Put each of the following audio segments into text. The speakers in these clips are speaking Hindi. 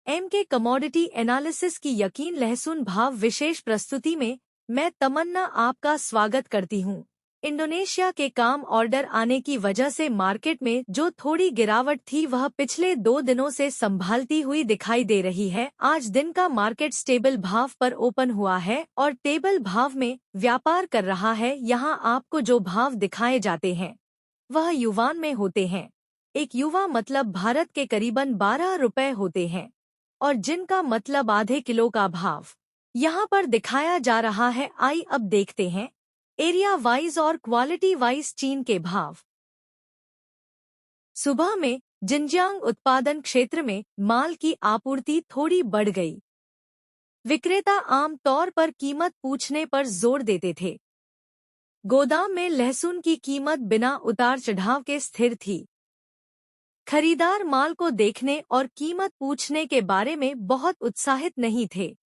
एम के कमोडिटी एनालिसिस की यकीन लहसुन भाव विशेष प्रस्तुति में मैं तमन्ना आपका स्वागत करती हूं। इंडोनेशिया के काम ऑर्डर आने की वजह से मार्केट में जो थोड़ी गिरावट थी वह पिछले 2 दिनों से संभालती हुई दिखाई दे रही है। आज दिन का मार्केट स्टेबल भाव पर ओपन हुआ है और टेबल भाव में व्यापार कर रहा है। यहाँ आपको जो भाव दिखाए जाते हैं वह युवान में होते हैं। एक युवा मतलब भारत के करीबन 12 रुपए होते हैं और जिनका मतलब आधे किलो का भाव यहाँ पर दिखाया जा रहा है। अब देखते हैं एरिया वाइज और क्वालिटी वाइज चीन के भाव। सुबह में जिनजियांग उत्पादन क्षेत्र में माल की आपूर्ति थोड़ी बढ़ गई। विक्रेता आम तौर पर कीमत पूछने पर जोर देते थे। गोदाम में लहसुन की कीमत बिना उतार चढ़ाव के स्थिर थी। खरीदार माल को देखने और कीमत पूछने के बारे में बहुत उत्साहित नहीं थे।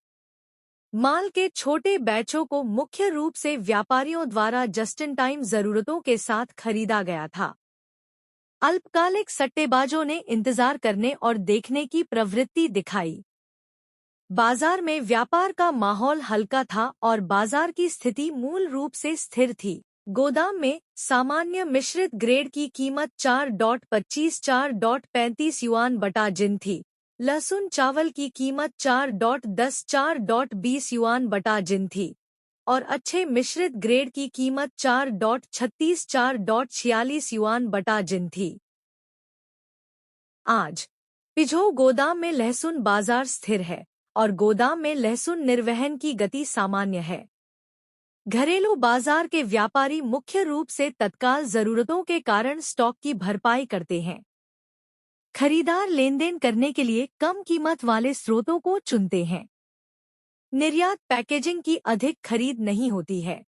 माल के छोटे बैचों को मुख्य रूप से व्यापारियों द्वारा जस्ट इन टाइम जरूरतों के साथ खरीदा गया था। अल्पकालिक सट्टेबाजों ने इंतजार करने और देखने की प्रवृत्ति दिखाई। बाजार में व्यापार का माहौल हल्का था और बाजार की स्थिति मूल रूप से स्थिर थी। गोदाम में सामान्य मिश्रित ग्रेड की कीमत 4.25-4.35 युआन बटा जिन थी। लहसुन चावल की कीमत 4.10-4.20 युआन बटा जिन थी और अच्छे मिश्रित ग्रेड की कीमत 4.36-4.46 युआन बटा जिन थी। आज पिझो गोदाम में लहसुन बाजार स्थिर है और गोदाम में लहसुन निर्वहन की गति सामान्य है। घरेलू बाजार के व्यापारी मुख्य रूप से तत्काल जरूरतों के कारण स्टॉक की भरपाई करते हैं। खरीदार लेनदेन करने के लिए कम कीमत वाले स्रोतों को चुनते हैं। निर्यात पैकेजिंग की अधिक खरीद नहीं होती है।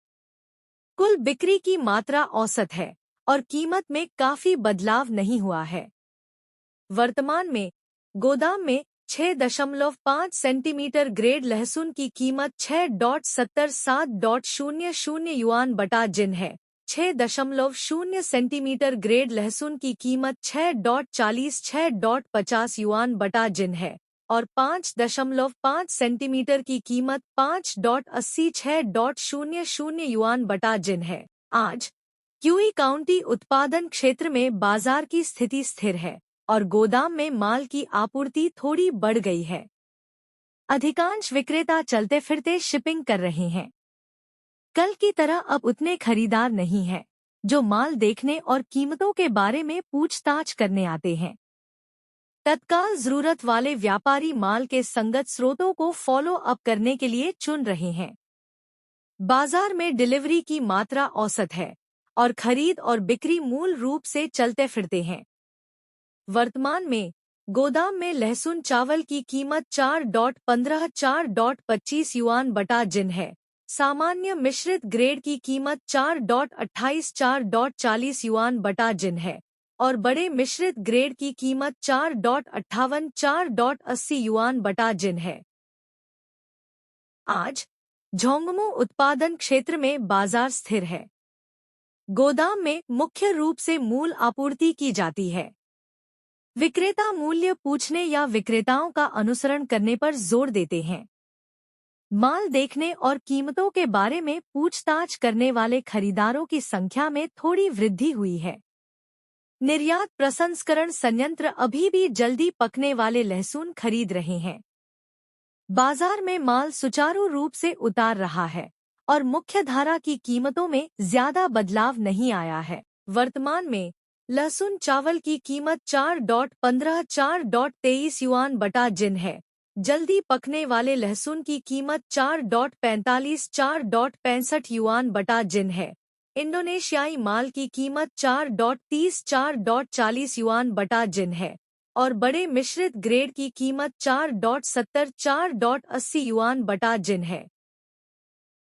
कुल बिक्री की मात्रा औसत है और कीमत में काफी बदलाव नहीं हुआ है। वर्तमान में गोदाम में 6.5 सेंटीमीटर ग्रेड लहसुन की कीमत 6.70-7.00 युआन बटा जिन है। 6.0 सेंटीमीटर ग्रेड लहसुन की कीमत 6.40-6.50 युआन बटा जिन है और 5.5 सेंटीमीटर की कीमत 5.80-6.00 युआन बटा जिन है। आज क्यूई काउंटी उत्पादन क्षेत्र में बाजार की स्थिति स्थिर है और गोदाम में माल की आपूर्ति थोड़ी बढ़ गई है। अधिकांश विक्रेता चलते फिरते शिपिंग कर रहे हैं। कल की तरह अब उतने खरीदार नहीं हैं जो माल देखने और कीमतों के बारे में पूछताछ करने आते हैं। तत्काल जरूरत वाले व्यापारी माल के संगत स्रोतों को फॉलो अप करने के लिए चुन रहे हैं। बाजार में डिलीवरी की मात्रा औसत है और खरीद और बिक्री मूल रूप से चलते फिरते हैं। वर्तमान में गोदाम में लहसुन चावल की कीमत 4.15-4.25 युआन बटा जिन है। सामान्य मिश्रित ग्रेड की कीमत 4.28-4.40 युआन बटा जिन है और बड़े मिश्रित ग्रेड की कीमत 4.58-4.80 युआन बटा जिन है। आज झोंगमो उत्पादन क्षेत्र में बाजार स्थिर है। गोदाम में मुख्य रूप से मूल आपूर्ति की जाती है। विक्रेता मूल्य पूछने या विक्रेताओं का अनुसरण करने पर जोर देते हैं। माल देखने और कीमतों के बारे में पूछताछ करने वाले खरीदारों की संख्या में थोड़ी वृद्धि हुई है। निर्यात प्रसंस्करण संयंत्र अभी भी जल्दी पकने वाले लहसुन खरीद रहे हैं। बाजार में माल सुचारू रूप से उतार रहा है और मुख्य धारा की कीमतों में ज्यादा बदलाव नहीं आया है। वर्तमान में लहसुन चावल की कीमत 4.15-4.23 युआन बटा जिन है। जल्दी पकने वाले लहसुन की कीमत 4.45-4.65 युआन बटा जिन है। इंडोनेशियाई माल की कीमत 4.30-4.40 युआन बटा जिन है और बड़े मिश्रित ग्रेड की कीमत 4.70-4.80 युआन बटा जिन है।